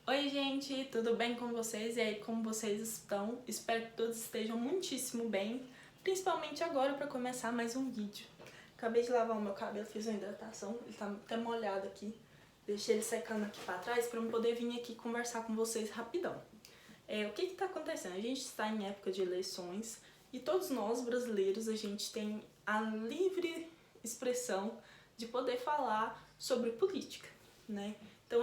Oi gente, tudo bem com vocês? E aí, como vocês estão? Espero que todos estejam muitíssimo bem, principalmente agora para começar mais um vídeo. Acabei de lavar o meu cabelo, fiz uma hidratação, ele tá até molhado aqui. Deixei ele secando aqui para trás para eu poder vir aqui conversar com vocês rapidão. O que tá acontecendo? A gente está em época de eleições e todos nós brasileiros, a gente tem a livre expressão de poder falar sobre política, né? Então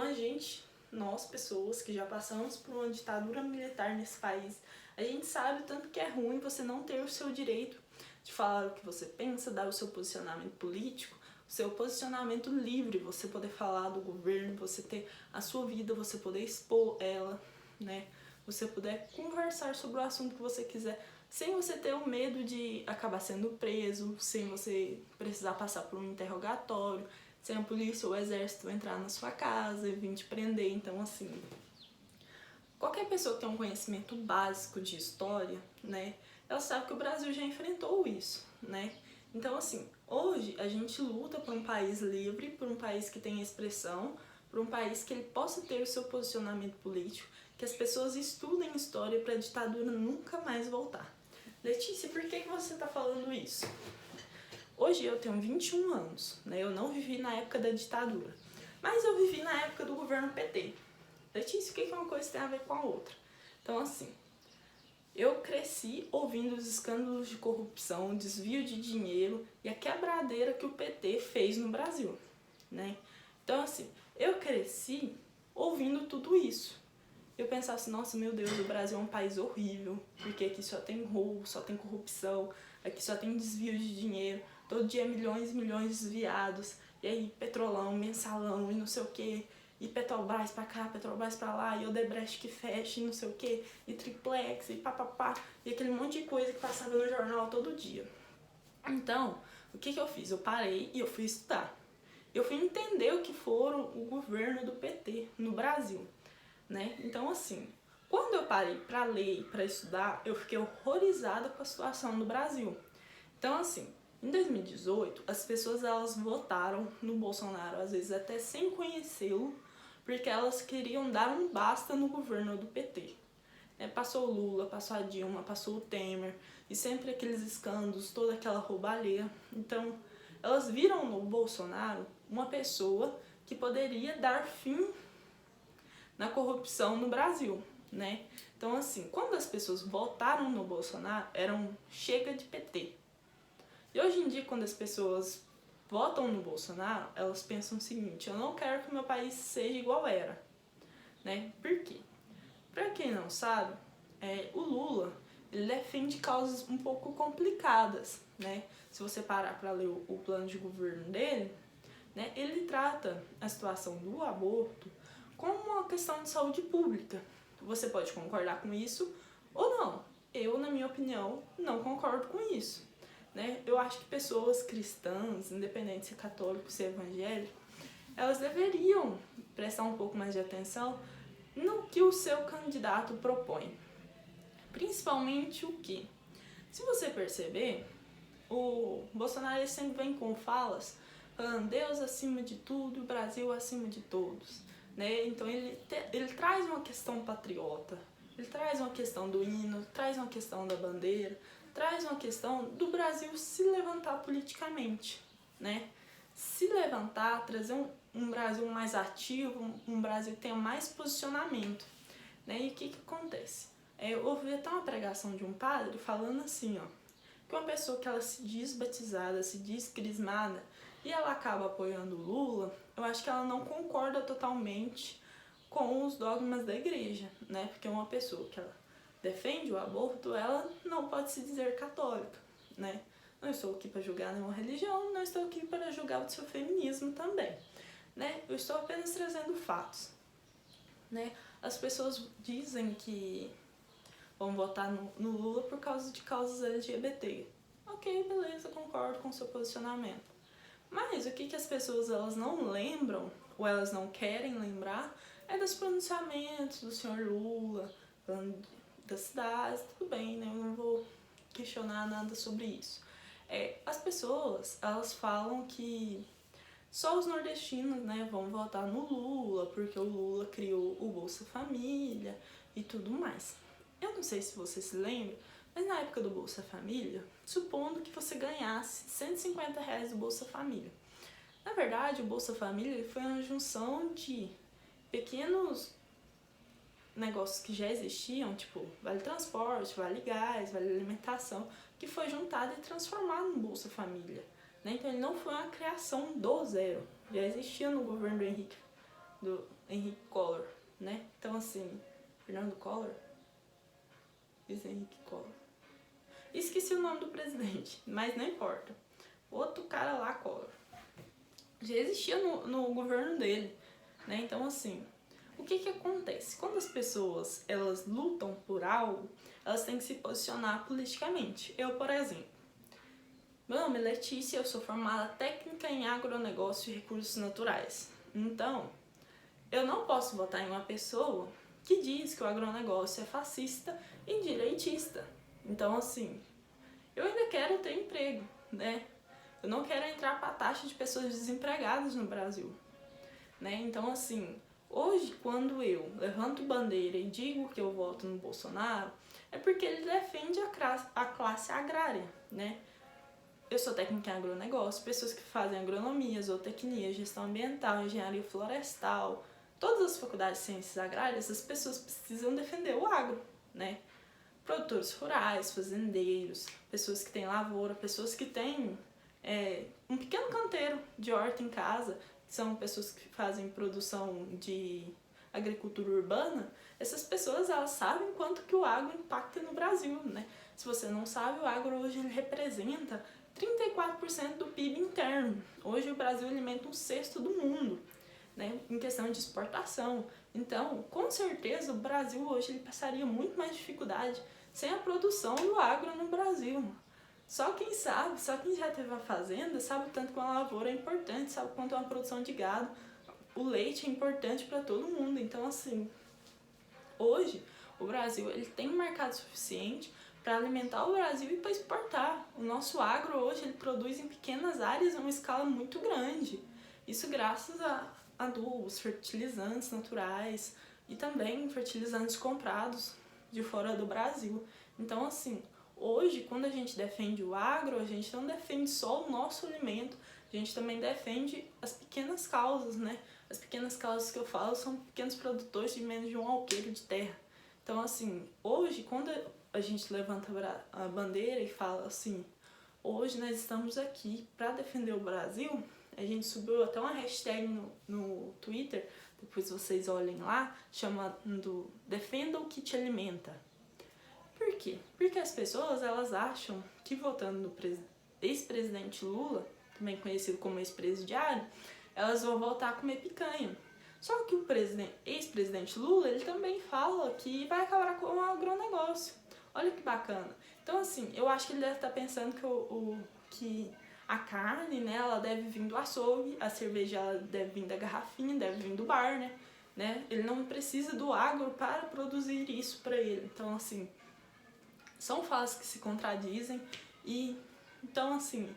nós pessoas que já passamos por uma ditadura militar nesse país, a gente sabe o tanto que é ruim você não ter o seu direito de falar o que você pensa, dar o seu posicionamento político, o seu posicionamento livre, você poder falar do governo, você ter a sua vida, você poder expor ela, né? Você puder conversar sobre o assunto que você quiser, sem você ter o medo de acabar sendo preso, sem você precisar passar por um interrogatório, sem a polícia ou o exército entrar na sua casa e vir te prender. Então, assim, qualquer pessoa que tem um conhecimento básico de história, né, ela sabe que o Brasil já enfrentou isso, né? Então, assim, hoje a gente luta por um país livre, por um país que tenha expressão, por um país que ele possa ter o seu posicionamento político, que as pessoas estudem história para a ditadura nunca mais voltar. Letícia, por que você está falando isso? Hoje eu tenho 21 anos, né? Eu não vivi na época da ditadura, mas eu vivi na época do governo PT. Letícia, o que uma coisa tem a ver com a outra? Então, assim, eu cresci ouvindo os escândalos de corrupção, desvio de dinheiro e a quebradeira que o PT fez no Brasil, né? Então, assim, eu cresci ouvindo tudo isso. Eu pensava assim, nossa, meu Deus, o Brasil é um país horrível, porque aqui só tem roubo, só tem corrupção, aqui só tem desvio de dinheiro, todo dia milhões e milhões desviados, e aí petrolão, mensalão e não sei o que, e Petrobras pra cá, Petrobras pra lá, e Odebrecht que fecha e não sei o que, e triplex, e papapá, e aquele monte de coisa que passava no jornal todo dia. Então, o que eu fiz? Eu parei e eu fui estudar. Eu fui entender o que foram o governo do PT no Brasil, né? Então, assim, quando eu parei para ler e para estudar, eu fiquei horrorizada com a situação do Brasil. Então, assim, em 2018, as pessoas elas votaram no Bolsonaro, às vezes até sem conhecê-lo, porque elas queriam dar um basta no governo do PT. Passou o Lula, passou a Dilma, passou o Temer, e sempre aqueles escândalos, toda aquela roubalheira. Então, elas viram no Bolsonaro uma pessoa que poderia dar fim na corrupção no Brasil, né? Então, assim, quando as pessoas votaram no Bolsonaro, eram chega de PT. E hoje em dia, quando as pessoas votam no Bolsonaro, elas pensam o seguinte: eu não quero que o meu país seja igual era, né? Por quê? Pra quem não sabe, o Lula, ele defende causas um pouco complicadas, né? Se você parar para ler o plano de governo dele, né, ele trata a situação do aborto como uma questão de saúde pública. Você pode concordar com isso ou não. Eu, na minha opinião, não concordo com isso, né? Eu acho que pessoas cristãs, independente se é católico, se é evangélico, elas deveriam prestar um pouco mais de atenção no que o seu candidato propõe. Principalmente o que? Se você perceber, o Bolsonaro sempre vem com falas falando Deus acima de tudo, Brasil acima de todos, né? Então ele traz uma questão patriota, ele traz uma questão do hino, traz uma questão da bandeira, traz uma questão do Brasil se levantar politicamente, né? Se levantar, trazer um Brasil mais ativo, um Brasil que tenha mais posicionamento, né? E o que acontece? Eu ouvi até uma pregação de um padre falando assim, ó, que uma pessoa que ela se diz batizada, se diz crismada, e ela acaba apoiando o Lula, eu acho que ela não concorda totalmente com os dogmas da igreja, né? Porque uma pessoa que ela defende o aborto, ela não pode se dizer católica, né? Não estou aqui para julgar nenhuma religião, não estou aqui para julgar o seu feminismo também, né? Eu estou apenas trazendo fatos, né? As pessoas dizem que vão votar no Lula por causa de causas LGBT. Ok, beleza, concordo com o seu posicionamento. Mas o que as pessoas elas não lembram, ou elas não querem lembrar, é dos pronunciamentos do senhor Lula, falando das cidades, tudo bem, né? Eu não vou questionar nada sobre isso. As pessoas, elas falam que só os nordestinos, né, vão votar no Lula, porque o Lula criou o Bolsa Família e tudo mais. Eu não sei se você se lembra, mas na época do Bolsa Família, supondo que você ganhasse R$ 150 do Bolsa Família. Na verdade, o Bolsa Família foi uma junção de pequenos negócios que já existiam, tipo vale transporte, vale gás, vale alimentação, que foi juntado e transformado no Bolsa Família. Né? Então ele não foi uma criação do zero, já existia no governo do Henrique Collor, né? Então assim, Fernando Collor? Diz Henrique Collor. Esqueci o nome do presidente, mas não importa. Outro cara lá, Collor. Já existia no governo dele, né? Então assim, o que acontece? Quando as pessoas elas lutam por algo, elas têm que se posicionar politicamente. Eu, por exemplo, meu nome é Letícia, eu sou formada técnica em agronegócio e recursos naturais. Então, eu não posso votar em uma pessoa que diz que o agronegócio é fascista e direitista. Então, assim, eu ainda quero ter emprego, né? Eu não quero entrar para a taxa de pessoas desempregadas no Brasil, né? Então, assim, hoje, quando eu levanto bandeira e digo que eu voto no Bolsonaro, é porque ele defende a classe agrária, né? Eu sou técnica em agronegócio, pessoas que fazem agronomia, zootecnia, gestão ambiental, engenharia florestal, todas as faculdades de ciências agrárias, as pessoas precisam defender o agro, né? Produtores rurais, fazendeiros, pessoas que têm lavoura, pessoas que têm um pequeno canteiro de horta em casa, são pessoas que fazem produção de agricultura urbana. Essas pessoas, elas sabem quanto que o agro impacta no Brasil, né? Se você não sabe, o agro hoje ele representa 34% do PIB interno. Hoje o Brasil alimenta 1/6 do mundo, né, em questão de exportação. Então, com certeza, o Brasil hoje ele passaria muito mais dificuldade sem a produção do agro no Brasil. Só quem sabe, só quem já teve a fazenda, sabe o tanto que uma lavoura é importante, sabe o quanto é uma produção de gado. O leite é importante para todo mundo. Então, assim, hoje o Brasil ele tem um mercado suficiente para alimentar o Brasil e para exportar. O nosso agro hoje ele produz em pequenas áreas em uma escala muito grande. Isso graças a adubos, fertilizantes naturais e também fertilizantes comprados de fora do Brasil. Então, assim, hoje, quando a gente defende o agro, a gente não defende só o nosso alimento, a gente também defende as pequenas causas, né? As pequenas causas que eu falo são pequenos produtores de menos de 1 alqueire de terra. Então, assim, hoje, quando a gente levanta a bandeira e fala assim, hoje nós estamos aqui para defender o Brasil, a gente subiu até uma hashtag no Twitter, depois vocês olhem lá, chamando Defenda o que te alimenta. Por quê? Porque as pessoas, elas acham que votando no ex-presidente Lula, também conhecido como ex-presidiário, elas vão voltar a comer picanha. Só que o ex-presidente Lula, ele também fala que vai acabar com o agronegócio. Olha que bacana. Então, assim, eu acho que ele deve estar pensando que a carne, né, ela deve vir do açougue, a cerveja ela deve vir da garrafinha, deve vir do bar, né? Ele não precisa do agro para produzir isso para ele. Então, assim, são falas que se contradizem e, então, assim,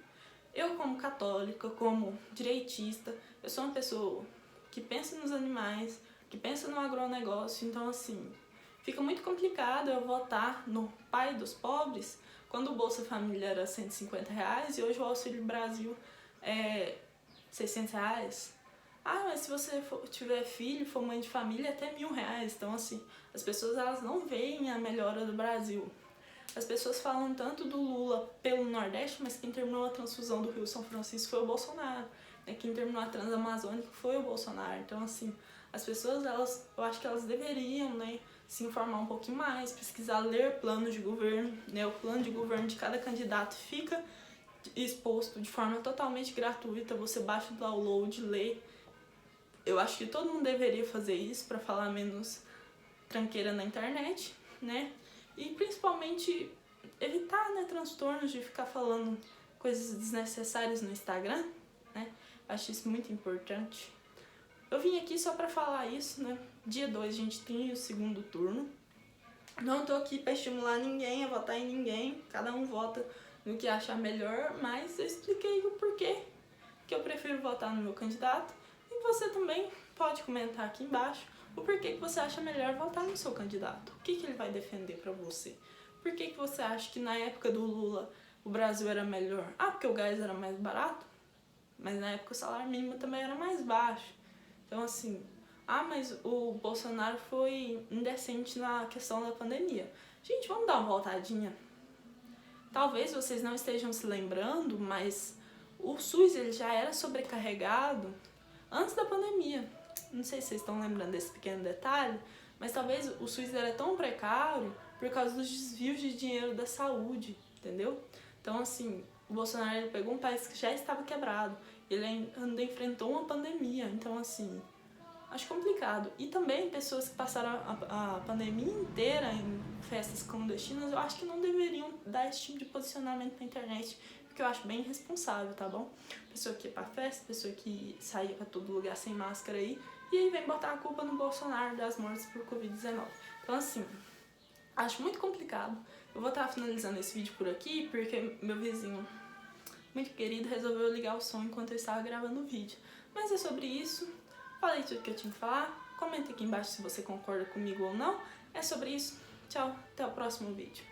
eu como católica, como direitista, eu sou uma pessoa que pensa nos animais, que pensa no agronegócio, então, assim, fica muito complicado eu votar no pai dos pobres quando o Bolsa Família era R$ 150 e hoje o Auxílio Brasil é R$ 600. Ah, mas se você tiver filho, for mãe de família, até R$ 1.000. Então, assim, as pessoas elas não veem a melhora do Brasil. As pessoas falam tanto do Lula pelo Nordeste, mas quem terminou a transfusão do Rio São Francisco foi o Bolsonaro. Né? Quem terminou a Transamazônica foi o Bolsonaro. Então, assim, as pessoas, eu acho que elas deveriam, né, se informar um pouquinho mais, pesquisar, ler planos de governo. Né? O plano de governo de cada candidato fica exposto de forma totalmente gratuita. Você baixa o download, lê. Eu acho que todo mundo deveria fazer isso para falar menos tranqueira na internet, né? E principalmente evitar, né, transtornos de ficar falando coisas desnecessárias no Instagram, né? Acho isso muito importante. Eu vim aqui só pra falar isso, né? Dia 2 a gente tem o segundo turno. Não tô aqui pra estimular ninguém a votar em ninguém. Cada um vota no que achar melhor, mas eu expliquei o porquê. porque eu prefiro votar no meu candidato. E você também pode comentar aqui embaixo o porquê que você acha melhor votar no seu candidato. O que ele vai defender pra você? Por que você acha que na época do Lula o Brasil era melhor? Ah, porque o gás era mais barato? Mas na época o salário mínimo também era mais baixo. Então assim, mas o Bolsonaro foi indecente na questão da pandemia. Gente, vamos dar uma voltadinha. Talvez vocês não estejam se lembrando, mas o SUS ele já era sobrecarregado antes da pandemia. Não sei se vocês estão lembrando desse pequeno detalhe, mas talvez o SUS era tão precário por causa dos desvios de dinheiro da saúde, entendeu? Então, assim, o Bolsonaro ele pegou um país que já estava quebrado, ele ainda enfrentou uma pandemia, então, assim, acho complicado. E também pessoas que passaram a pandemia inteira em festas clandestinas, eu acho que não deveriam dar esse tipo de posicionamento na internet, porque eu acho bem irresponsável, tá bom? Pessoa que ia pra festa, pessoa que saía pra todo lugar sem máscara aí, e aí vem botar a culpa no Bolsonaro das mortes por Covid-19. Então, assim, acho muito complicado. Eu vou estar finalizando esse vídeo por aqui, porque meu vizinho muito querido resolveu ligar o som enquanto eu estava gravando o vídeo. Mas é sobre isso. Falei tudo que eu tinha que falar. Comenta aqui embaixo se você concorda comigo ou não. É sobre isso. Tchau, até o próximo vídeo.